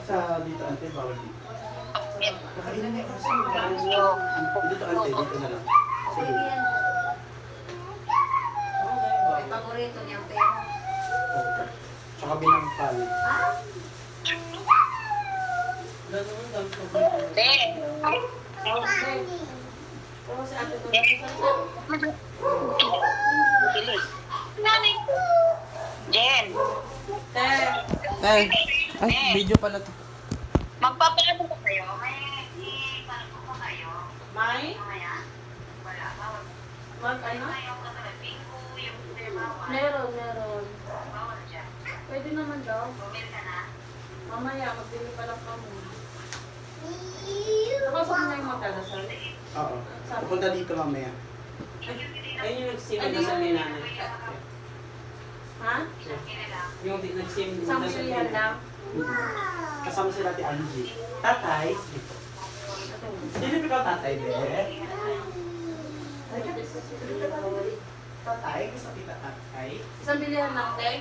Sa dito, ante, bawal dito. Kakainin niya kasi. Dito, ante, dito na lang. Sige. May paborito niyang pera. Okay. Tsaka binangkal. Jen, Tay, ay, video pala to. magpapaano ba kayo? Paano ba kayo? May? Mamaya? Wala ba? Ano? Yung bingo, yung bawal. Meron. Bawal dyan. Pwede naman daw. Bumili ka na? Mamaya, magbili pa lang kami. Nakasok na yung magdadasal. Oo. Pupunta dito mamaya. Ayun yung nag-sim na sa may nanay. Ha? Yung nag-sim Isang pilihan lang. Kasama si Ate Angie. Tatay. Sino ikaw tatay, be? Tatay, gusto kita tatay. Isang pilihan lang, te.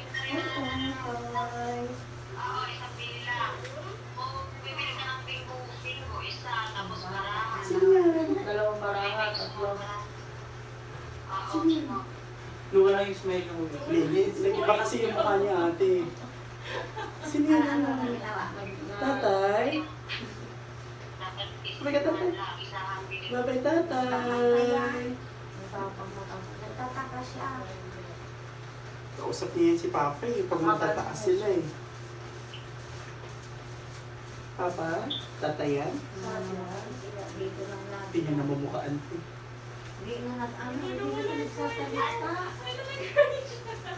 Oo, isang pili lang. Kung bibili ka ng bingo, isa, tapos baraha. Sino yan? Dalawang baraha, tatlo. Sino yan? Nung wala yung smile ko. Lilis. Iba kasi yung mukha niya, ate. Sino yan? Tatay? Babay ka, tatay. Babay, tatay. Nagtataka siya. Kausap niya yan si Papa eh, pag magtataas sila eh. Papa, tatay yan? Dito lang lang. Hindi niya namumukhaan eh. Hindi na nag-ano, hindi na nagsasalita.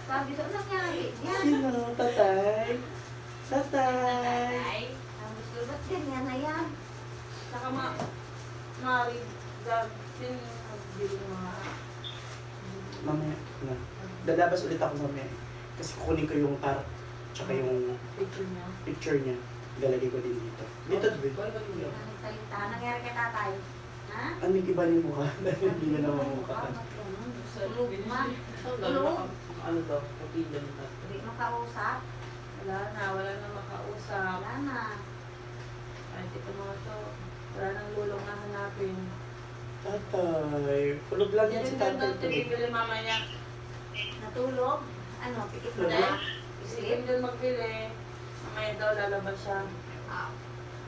Sabi ko, nangyari yan. Sino? Tatay? Tatay? Ang gusto, ba't ganyan na yan? Saka Mari, sin nagbili ng mga Mamaya na. Dadabas ulit ako mamaya. Kasi kukunin ko yung tar, tsaka yung picture niya. picture niya. Ilalagay ko din dito. Dito, Dwayne. Ang nagsalita, nangyari kay tatay. Ha? Ano yung iba yung mukha? Dahil hindi na namumukhaan. Tulog man. Tulog. Ano daw? Kapila ng tatay. Hindi makausap. Wala na makausap. Wala na. Kahit ito mga to, wala nang lulong na hanapin. Tatay. Fulog lang yan si Yan din daw tatay. bibili mama niya. Natulog. Ano, pikit mo Hindi. na? Isipin din magbili. Mamaya daw lalabas siya.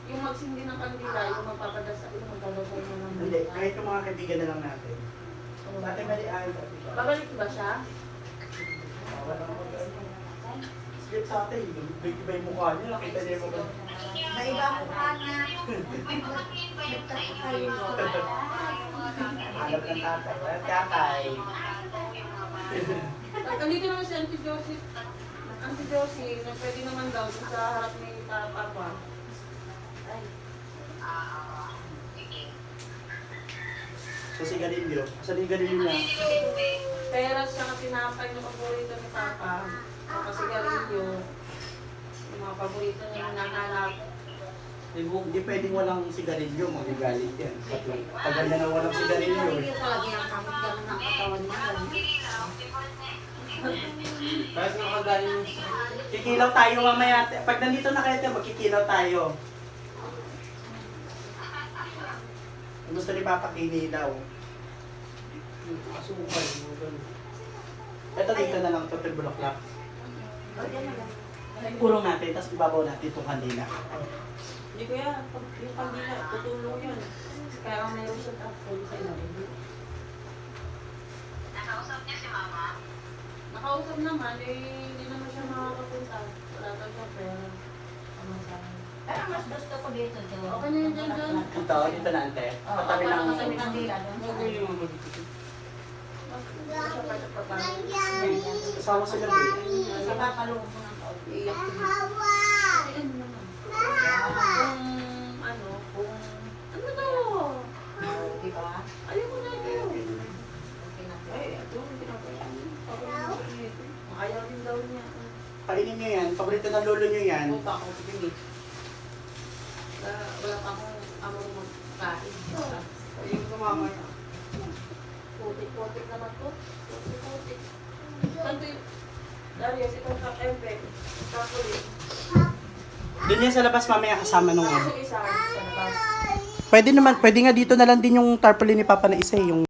Yung magsindi ng kandila, yung magpapadasal mo ng Hindi, kahit yung mga kaibigan na lang natin. Tatay Marian. Babalik ba siya? Wala naman tayo. Skip sa atin. Iba yung mukha niya. Nakita niya yung mukha. Maiba ko ka na. Hanap ng tatay. Tatay. Nandito naman si Auntie Josie. Auntie Josie, na pwede naman daw dun sa harap ni Papa. So si Galileo. Saan yung Galileo niya? Pera siya na tinapay ng paborito ni Papa. Papa sigarilyo. Yung mga paborito niya nananap. Hindi pwedeng walang sigarilyo. Magigalit yan. Tagal na nang walang sigarilyo. Hindi talaga yung kamot-kamot ng katawan niya. Bakit nakagaling yung Kikilaw tayo mamaya. Pag nandito na kayo, magkikilaw tayo. Gusto ni Papa kinilaw. asukal? Ito dito na lang ito, bulaklak. O, dyan na lang. Kurong natin, tapos ibabaw natin itong kanila. Hindi ko yan. Yung kandila, tutulong yun. Kaya ang mayroon siya tapos sa ilalim. Nakausap niya si mama. Nakausap naman, eh, hindi naman siya makakapunta. Wala daw siya pera. Pamasahe. Pero mas gusto ko dito, Jo. Okay na yun dyan. Ito, dito na ante. Oo, Katabi para ng... katabi ng dila doon. Huwag mo yung mga magiging. Mas gusto siya pa sa papa. Kasama sa gabi. Sa papalungo ko ng kaunti. Iiyak ko dito. Kasi ano naman. Kung ano, kung... Ano to? Di ba? Ayoko na ito. Okay na. Ay, ito, hindi na pa yan. Ayaw din daw niya. Kainin nyo yan. Paborito ng lolo nyo yan. Puta ako, pipili. Wala pa akong among magkain. Ayun ko mamaya. Putik-putik naman to. Putik-putik. Kanto yung... Darius, itong kak-empe. Kakulit. Doon yan sa labas mamaya kasama nung ano. Sige, sa labas. Pwede naman, pwede nga dito na lang din yung tarpaulin ni Papa na isa eh, yung